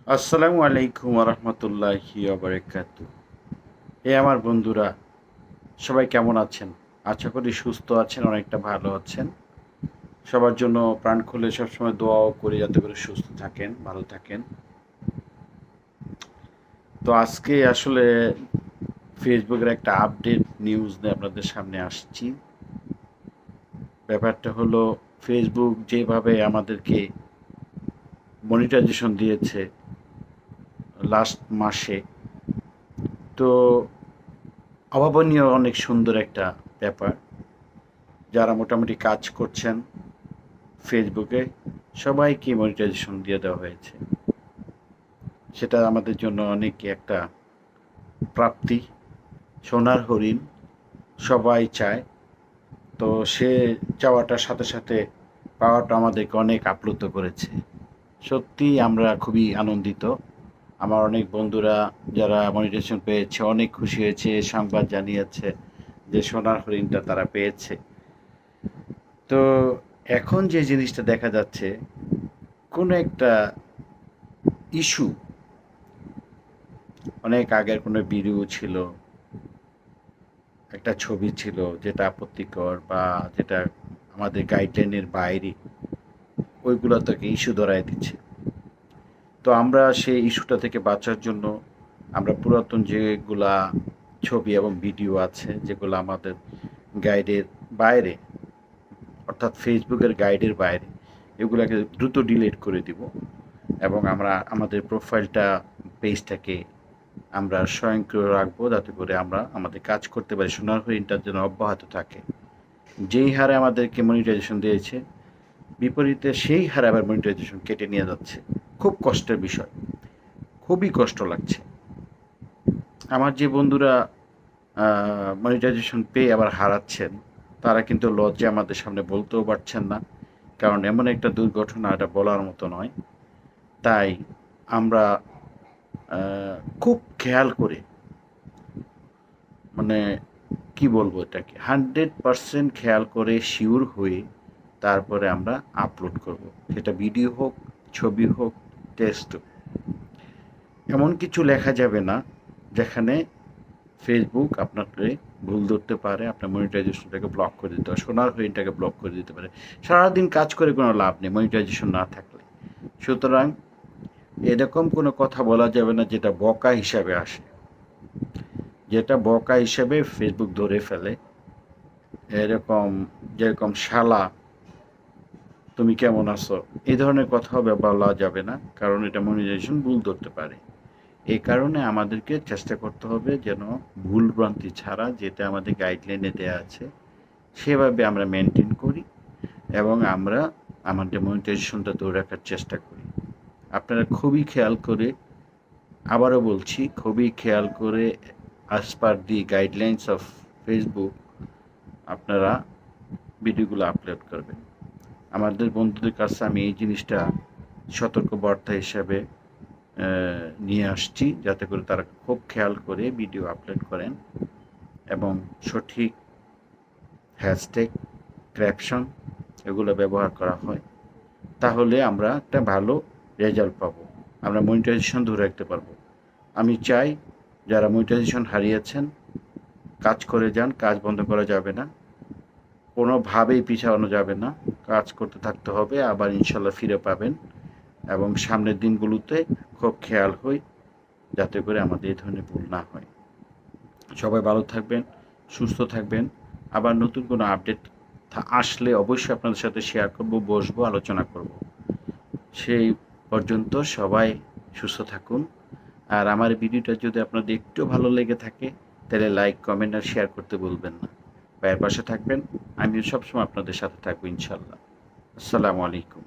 আসসালামু আলাইকুম রহমতুল্লাহি বারাকাতু। আমার বন্ধুরা, সবাই কেমন আছেন? আশা করি সুস্থ আছেন, অনেকটা ভালো আছেন। সবার জন্য প্রাণ খুলে সবসময় দোয়াও করি যাতে করে সুস্থ থাকেন, ভালো থাকেন। তো আজকে আসলে ফেসবুকের একটা আপডেট নিউজ নিয়ে আপনাদের সামনে আসছি। ব্যাপারটা হলো, ফেসবুক যেভাবে আমাদেরকে মনিটাইজেশন দিয়েছে লাস্ট মাসে, তো অভাবনীয় অনেক সুন্দর একটা ব্যাপার। যারা মোটামুটি কাজ করছেন ফেসবুকে, সবাইকে মনিটাইজেশন দিয়ে দেওয়া হয়েছে। সেটা আমাদের জন্য অনেক একটা প্রাপ্তি, সোনার হরিণ সবাই চায়। তো সে চাওয়াটার সাথে সাথে পাওয়াটা আমাদেরকে অনেক আপ্লুত করেছে। সত্যি আমরা খুবই আনন্দিত। আমার অনেক বন্ধুরা যারা মনিটাইজেশন পেয়েছে অনেক খুশি হয়েছে, সংবাদ জানিয়েছে যে সোনার হরিণটা তারা পেয়েছে। তো এখন যে জিনিসটা দেখা যাচ্ছে, কোনো একটা ইস্যু, অনেক আগের কোনো ভিডিও ছিল, একটা ছবি ছিল যেটা আপত্তিকর বা যেটা আমাদের গাইডলাইনের বাইরে, ওইগুলো থেকে ইস্যু ধরায় দিচ্ছে। তো আমরা সেই ইস্যুটা থেকে বাঁচার জন্য আমরা পুরাতন যেগুলা ছবি এবং ভিডিও আছে যেগুলো আমাদের গাইডের বাইরে, অর্থাৎ ফেসবুকের গাইডের বাইরে, এগুলাকে দ্রুত ডিলিট করে দিব এবং আমরা আমাদের প্রোফাইলটা, পেজটাকে আমরা স্বয়ংক্রিয় রাখবো যাতে করে আমরা আমাদের কাজ করতে পারি, সোনার হরিণটা যেন অব্যাহত থাকে। যেই হারে আমাদেরকে মনিটাইজেশন দিয়েছে, বিপরীতে সেই হারে আবার মনিটাইজেশন কেটে নিয়ে যাচ্ছে। খুব কষ্টের বিষয়, খুবই কষ্ট লাগছে। আমার যে বন্ধুরা মনিটাইজেশন পেয়ে আবার হারাচ্ছেন, তারা কিন্তু লজ্জায় আমাদের সামনে বলতেও পারছেন না, কারণ এমন একটা দুর্ঘটনা, এটা বলার মতো নয়। তাই আমরা খুব খেয়াল করে, মানে কি বলবো এটাকে, 100% খেয়াল করে শিওর হয়ে তারপরে আমরা আপলোড করব। সেটা ভিডিও হোক, ছবি হোক, টেক্সট হোক। এমন কিছু লেখা যাবে না যেখানে ফেসবুক আপনাকে ভুল ধরতে পারে, আপনার মনিটাইজেশনটাকে ব্লক করে দিতে পারে, সোনার হরিণটাকে ব্লক করে দিতে পারে। সারাদিন কাজ করে কোনো লাভ নেই মনিটাইজেশন না থাকলে। সুতরাং এরকম কোনো কথা বলা যাবে না যেটা বকা হিসাবে আসে, যেটা বকা হিসাবে ফেসবুক ধরে ফেলে। এরকম, যেরকম শালা, তুমি কেমন আছো, এই ধরনের কথা বলা যাবে না, কারণ এটা মনিটাইজেশন ভুল ধরতে পারে। এই কারণে আমাদেরকে চেষ্টা করতে হবে যেন ভুল ভ্রান্তি ছাড়া, যেটা আমাদের গাইডলাইনে দেওয়া আছে সেভাবে আমরা মেনটেন করি এবং আমরা আমাদের মনিটাইজেশনটা ধরে রাখার চেষ্টা করি। আপনারা খুবই খেয়াল করে, আবারও বলছি, খুবই খেয়াল করে as per the guidelines of Facebook আপনারা ভিডিওগুলো আপলোড করবেন। আমাদের বন্ধুদের কাছে আমি এই জিনিসটা সতর্কবার্তা হিসাবে নিয়ে আসছি, যাতে করে তারা খুব খেয়াল করে ভিডিও আপলোড করেন এবং সঠিক হ্যাশট্যাগ, ক্যাপশন এগুলো ব্যবহার করা হয়। তাহলে আমরা একটা ভালো রেজাল্ট পাবো, আমরা মনিটাইজেশন ধরে রাখতে পারবো। আমি চাই যারা মনিটাইজেশন হারিয়েছেন, কাজ করে যান, কাজ বন্ধ করা যাবে না, কোনোভাবেই পিছানো যাবে না, কাজ করতে থাকতে হবে, আবার ইনশাল্লাহ ফিরে পাবেন। এবং সামনের দিনগুলোতে খুব খেয়াল হই যাতে করে আমাদের এই ধরনের ভুল না হয়। সবাই ভালো থাকবেন, সুস্থ থাকবেন। আবার নতুন কোনো আপডেট আসলে অবশ্যই আপনাদের সাথে শেয়ার করব, বসবো, আলোচনা করব। সেই পর্যন্ত সবাই সুস্থ থাকুন। আর আমার ভিডিওটা যদি আপনাদের একটু ভালো লেগে থাকে, তাহলে লাইক, কমেন্ট আর শেয়ার করতে ভুলবেন না। ভাইয়ের পাশে থাকবেন, আমিও সবসময় আপনাদের সাথে থাকবো ইনশাল্লাহ। আসসালামু আলাইকুম।